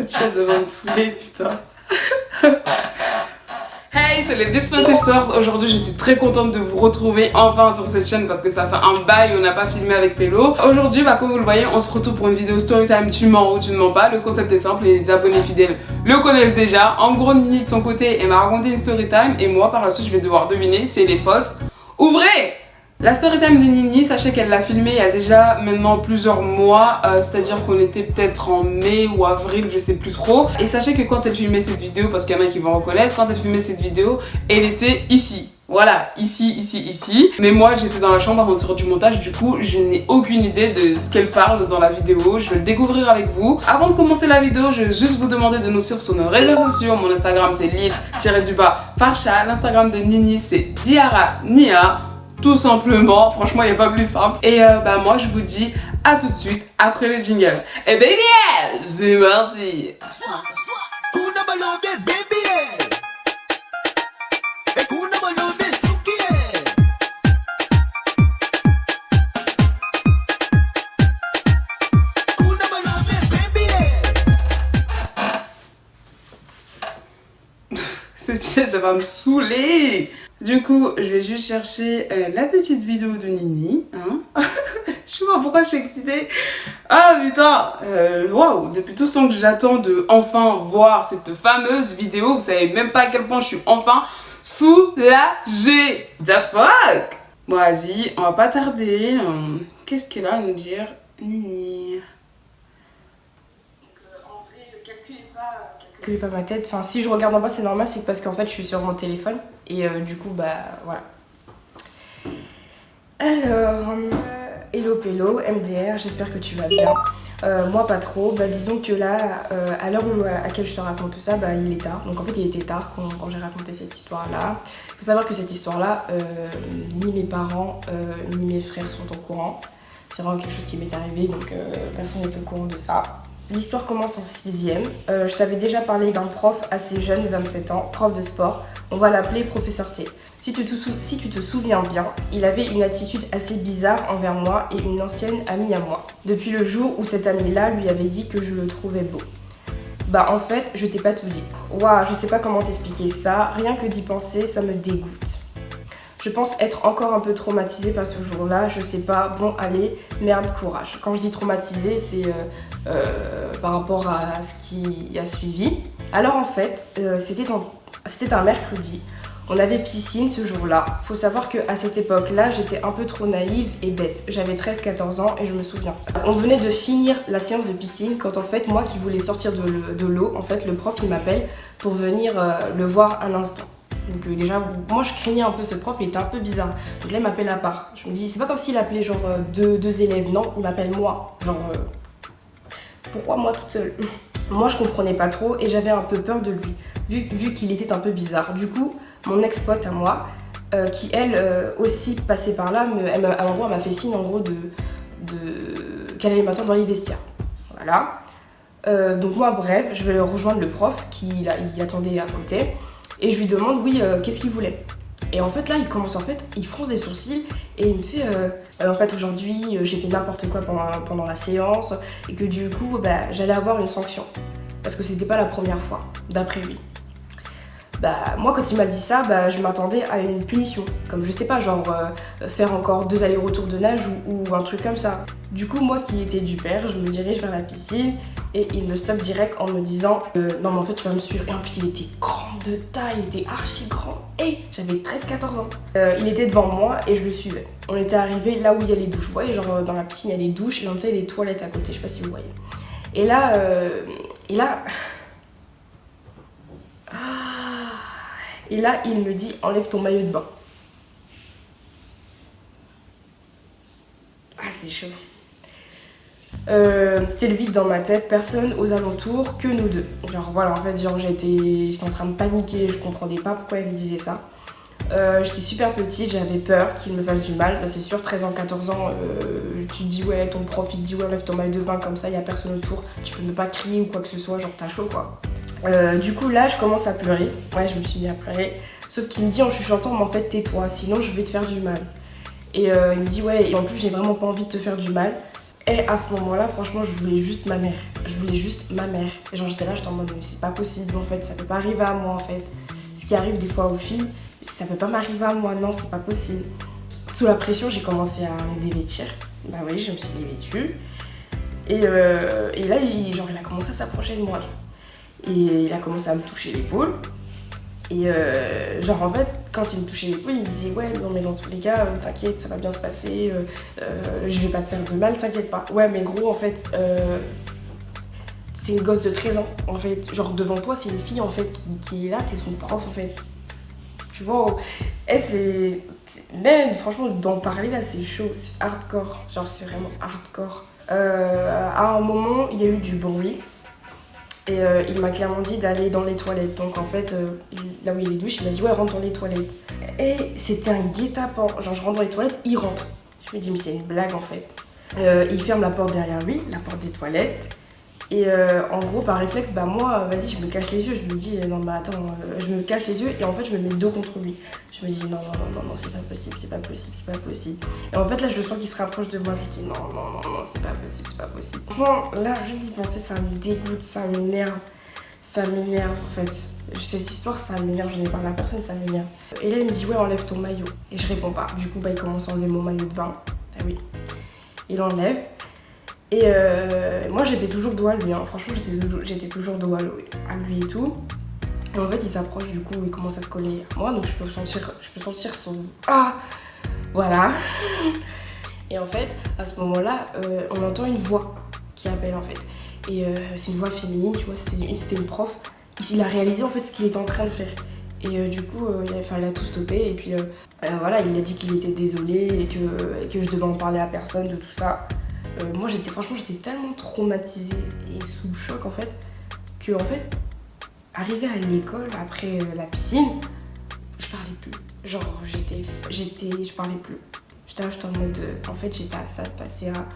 Cette chaise va me saouler, putain. Hey, c'est les This My Sisters. Aujourd'hui, je suis très contente de vous retrouver enfin sur cette chaîne parce que ça fait un bail, on n'a pas filmé avec Pélo. Aujourd'hui, comme vous le voyez, on se retrouve pour une vidéo storytime. Tu mens ou tu ne mens pas. Le concept est simple, les abonnés fidèles le connaissent déjà. En gros, Nini de son côté, elle m'a raconté une storytime et moi, par la suite, je vais devoir deviner si elle est fausse. Ouvrez! La storytime de Nini, sachez qu'elle l'a filmée il y a déjà maintenant plusieurs mois, c'est-à-dire qu'on était peut-être en mai ou avril, je sais plus trop. Et sachez que quand elle filmait cette vidéo, parce qu'il y en a qui vont reconnaître, quand elle filmait cette vidéo, elle était ici. Voilà, ici. Mais moi, j'étais dans la chambre avant de faire du montage, du coup, je n'ai aucune idée de ce qu'elle parle dans la vidéo. Je vais le découvrir avec vous. Avant de commencer la vidéo, je vais juste vous demander de nous suivre sur nos réseaux sociaux. Mon Instagram, c'est Lils-Farcha. L'Instagram de Nini, c'est Diara Nia. Tout simplement, franchement, il n'y a pas plus simple. Et moi, je vous dis à tout de suite après le jingle. Et baby, c'est parti. Cette chaise, ça va me saouler. Du coup, je vais juste chercher la petite vidéo de Nini. Hein. Je sais pas pourquoi je suis excitée. Ah putain, waouh, depuis tout ce temps que j'attends de enfin voir cette fameuse vidéo, vous savez même pas à quel point je suis enfin soulagée. The fuck. Bon, vas-y, on va pas tarder. Qu'est-ce qu'elle a à nous dire, Nini? Calculez pas ma tête. Enfin, si je regarde en bas, c'est normal, c'est parce qu'en fait, je suis sur mon téléphone. Et du coup, voilà. Alors, hello Pélo, MDR, j'espère que tu vas bien. Moi, pas trop. Disons que là, à l'heure à laquelle je te raconte tout ça, il est tard. Donc en fait, il était tard quand j'ai raconté cette histoire-là. Il faut savoir que cette histoire-là, ni mes parents, ni mes frères sont au courant. C'est vraiment quelque chose qui m'est arrivé, donc personne n'est au courant de ça. L'histoire commence en 6e. Je t'avais déjà parlé d'un prof assez jeune, 27 ans, prof de sport. On va l'appeler professeur T. Si tu te souviens bien, il avait une attitude assez bizarre envers moi et une ancienne amie à moi. Depuis le jour où cette amie-là lui avait dit que je le trouvais beau. En fait, je t'ai pas tout dit. Waouh, je sais pas comment t'expliquer ça. Rien que d'y penser, ça me dégoûte. Je pense être encore un peu traumatisée par ce jour-là, je sais pas, bon allez, merde, courage. Quand je dis traumatisée, c'est par rapport à ce qui a suivi. Alors en fait, c'était un mercredi, on avait piscine ce jour-là. Faut savoir qu'à cette époque-là, j'étais un peu trop naïve et bête. J'avais 13-14 ans et je me souviens. On venait de finir la séance de piscine quand en fait, moi qui voulais sortir de l'eau, en fait, le prof il m'appelle pour venir le voir un instant. Donc déjà, moi je craignais un peu ce prof, il était un peu bizarre. Donc là il m'appelle à part. Je me dis, c'est pas comme s'il appelait genre deux élèves, non, il m'appelle moi. Genre, pourquoi moi toute seule? Moi je comprenais pas trop et j'avais un peu peur de lui, vu qu'il était un peu bizarre. Du coup, mon ex-pote à moi, qui elle aussi passait par là, elle m'a fait signe en gros qu'elle allait m'attendre dans les vestiaires. Voilà. Donc moi bref, je vais rejoindre le prof qui il attendait à côté. Et je lui demande, oui, qu'est-ce qu'il voulait. Et en fait, là, il fronce des sourcils et il me fait, en fait, aujourd'hui, j'ai fait n'importe quoi pendant la séance et que du coup, j'allais avoir une sanction. Parce que c'était pas la première fois, d'après lui. Moi, quand il m'a dit ça, je m'attendais à une punition. Comme, je sais pas, genre, faire encore 2 allers-retours de nage ou un truc comme ça. Du coup, moi qui étais du père, je me dirige vers la piscine et il me stoppe direct en me disant non mais en fait tu vas me suivre. Et en plus il était grand de taille, il était archi grand et j'avais 13-14 ans. Il était devant moi et je le suivais. On était arrivé là où il y a les douches, vous voyez, genre dans la piscine il y a les douches et en même temps il y a les toilettes à côté, je sais pas si vous voyez. Et là il me dit enlève ton maillot de bain. Ah c'est chaud. C'était le vide dans ma tête, personne aux alentours, que nous deux. Genre voilà, en fait, genre j'étais en train de paniquer, je comprenais pas pourquoi elle me disait ça. J'étais super petite, j'avais peur qu'il me fasse du mal. C'est sûr, 13 ans, 14 ans, tu te dis ouais, ton prof il te dit ouais, enlève ton maillot de bain comme ça, y a personne autour, tu peux ne pas crier ou quoi que ce soit, genre t'as chaud quoi. Du coup là, je commence à pleurer. Ouais, je me suis mis à pleurer. Sauf qu'il me dit en chuchotant, mais en fait tais-toi, sinon je vais te faire du mal. Et il me dit ouais, et en plus j'ai vraiment pas envie de te faire du mal. Et à ce moment-là, franchement, je voulais juste ma mère. Je voulais juste ma mère. Et genre, j'étais là, j'étais en mode, mais c'est pas possible en fait, ça peut pas arriver à moi en fait. Ce qui arrive des fois aux filles, ça peut pas m'arriver à moi, non, c'est pas possible. Sous la pression, j'ai commencé à me dévêtir. Bah oui, je me suis dévêtue. Et là, il a commencé à s'approcher de moi. Et il a commencé à me toucher l'épaule. Et genre en fait, quand il me touchait l'épaule, il me disait ouais, non mais dans tous les cas, t'inquiète, ça va bien se passer, je vais pas te faire de mal, t'inquiète pas. Ouais, mais gros, en fait, c'est une gosse de 13 ans, en fait. Genre devant toi, c'est une fille en fait qui est là, t'es son prof en fait. Tu vois, et même franchement, d'en parler là, c'est chaud, c'est hardcore. Genre, c'est vraiment hardcore. À un moment, il y a eu du bruit. Et il m'a clairement dit d'aller dans les toilettes. Donc en fait, là où il y a les douches, il m'a dit ouais, rentre dans les toilettes. Et c'était un guet-apens. Genre je rentre dans les toilettes, il rentre. Je me dis mais c'est une blague en fait. Il ferme la porte derrière lui, la porte des toilettes. Et en gros, par réflexe, bah moi, vas-y, je me cache les yeux. Je me dis non mais attends, je me cache les yeux et en fait je me mets dos contre lui. Je me dis non, c'est pas possible, c'est pas possible, c'est pas possible. Et en fait là, je le sens qu'il se rapproche de moi. Je me dis non, c'est pas possible, c'est pas possible. Franchement, là, rien d'y penser, ça me dégoûte, ça m'énerve. Ça m'énerve en fait. Cette histoire, ça m'énerve, je n'ai parlé à personne, ça m'énerve. Et là, il me dit ouais, enlève ton maillot. Et je réponds pas. Du coup, bah il commence à enlever mon maillot de bain. Ah oui. Il enlève. Et moi j'étais toujours dos à lui, hein. Franchement j'étais toujours dos à lui et tout. Et en fait il s'approche, du coup il commence à se coller à moi, donc je peux sentir son... Ah voilà. Et en fait à ce moment-là on entend une voix qui appelle en fait. Et c'est une voix féminine, tu vois, c'était une prof. Il a réalisé en fait ce qu'il était en train de faire. Et du coup il a tout stoppé et puis voilà, il a dit qu'il était désolé et que je devais en parler à personne de tout ça. Moi j'étais tellement traumatisée et sous choc en fait que en fait arrivée à l'école après la piscine, je parlais plus. Genre je parlais plus. J'étais en mode en fait j'étais à ça de passer à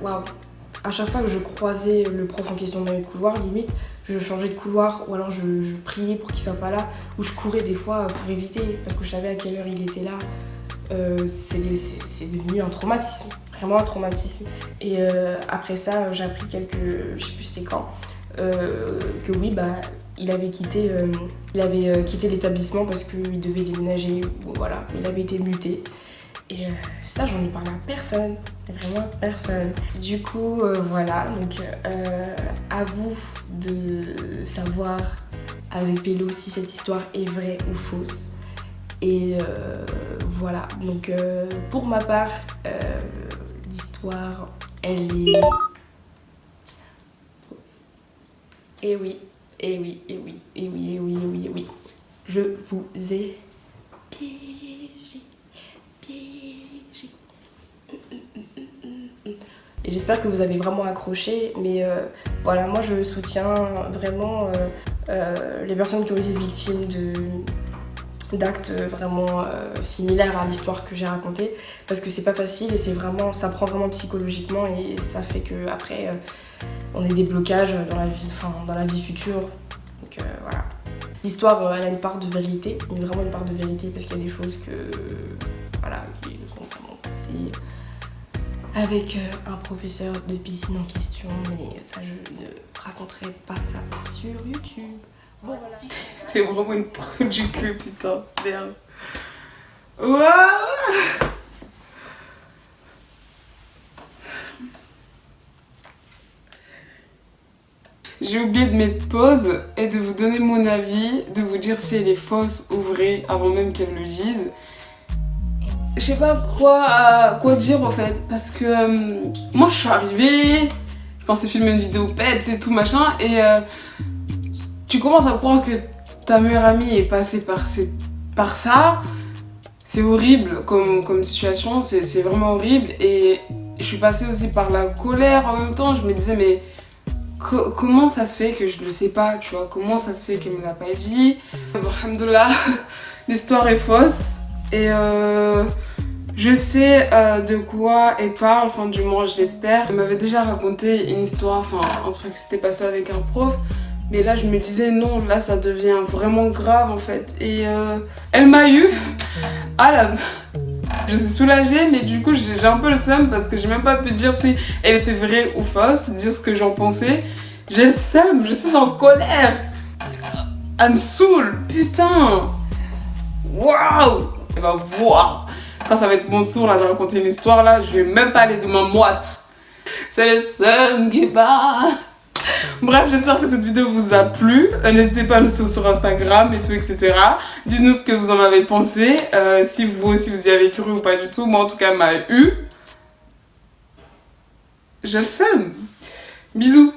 waouh. À chaque fois que je croisais le prof en question dans les couloirs, limite je changeais de couloir ou alors je priais pour qu'il soit pas là ou je courais des fois pour éviter parce que je savais à quelle heure il était là. C'est devenu un traumatisme, vraiment un traumatisme. Et après ça, j'ai appris je sais plus c'était quand, que oui, bah, il avait quitté l'établissement parce qu'il devait déménager, voilà, il avait été muté. Et ça, j'en ai parlé à personne, vraiment à personne. Du coup, voilà, donc à vous de savoir avec Pélo si cette histoire est vraie ou fausse. Et voilà, donc pour ma part, l'histoire, elle est fausse. Et oui, je vous ai piégé. Et j'espère que vous avez vraiment accroché, mais voilà, moi je soutiens vraiment les personnes qui ont été victimes d'actes vraiment similaires à l'histoire que j'ai racontée, parce que c'est pas facile et ça prend vraiment psychologiquement et ça fait que après on ait des blocages dans la vie future. Donc voilà. L'histoire elle a une part de vérité, mais vraiment une part de vérité parce qu'il y a des choses qui sont vraiment passées avec un professeur de piscine en question, mais ça je ne raconterai pas ça sur YouTube. Bon, voilà. C'était vraiment une trou du cul, putain. Merde. Waouh. J'ai oublié de mettre pause et de vous donner mon avis, de vous dire si elle est fausse ou vraie avant même qu'elle le dise. Je sais pas quoi dire en fait, parce que moi je suis arrivée, je pensais filmer une vidéo peps et tout machin, et tu commences à croire que ta meilleure amie est passée par ça. C'est horrible comme situation, c'est vraiment horrible. Et je suis passée aussi par la colère en même temps. Je me disais mais comment ça se fait que je le sais pas, tu vois? Comment ça se fait qu'elle me l'a pas dit? Alhamdoulilah, l'histoire est fausse. Et je sais de quoi elle parle, enfin du moins je l'espère. Elle m'avait déjà raconté une histoire, enfin un truc qui s'était passé avec un prof. Mais là je me disais non, là ça devient vraiment grave en fait. Et elle m'a eu à Je suis soulagée, mais du coup j'ai un peu le seum parce que j'ai même pas pu dire si elle était vraie ou fausse, dire ce que j'en pensais. J'ai le seum, je suis en colère. Elle me saoule, putain. Waouh. Et bah waouh. Quand ça va être mon tour là de raconter une histoire là, je vais même pas aller de ma moite. C'est le seum qui bat. Bref, j'espère que cette vidéo vous a plu. N'hésitez pas à nous suivre sur Instagram et tout, etc. Dites-nous ce que vous en avez pensé. Si vous aussi vous y avez cru ou pas du tout. Moi en tout cas, m'a eu. Je le seum. Bisous.